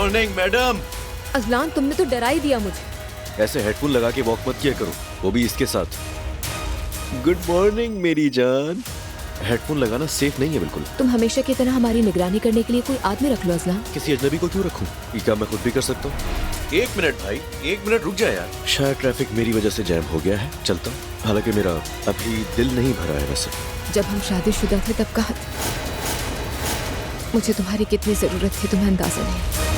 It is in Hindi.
Morning madam. अजलान, तुमने तो डरा ही दिया मुझे। ऐसे हेडफोन लगा के वॉक मत किया करो, वो भी इसके साथ। गुड मॉर्निंग मेरी जान। हेडफोन लगाना सेफ नहीं है बिल्कुल। तुम हमेशा की तरह हमारी निगरानी करने के लिए कोई आदमी रख लो अजलान। किसी अजनबी को क्यों रखूं? ये काम मैं खुद भी कर सकता हूँ। 1 मिनट भाई, 1 मिनट रुक जा यार। शायद ट्रैफिक मेरी वजह से जैम हो गया है, चलता हूँ। हालांकि मेरा अभी दिल नहीं भरा है वैसे। जब हम शादीशुदा थे तब कहा था, मुझे तुम्हारी कितनी जरूरत थी तुम्हें अंदाजा नहीं।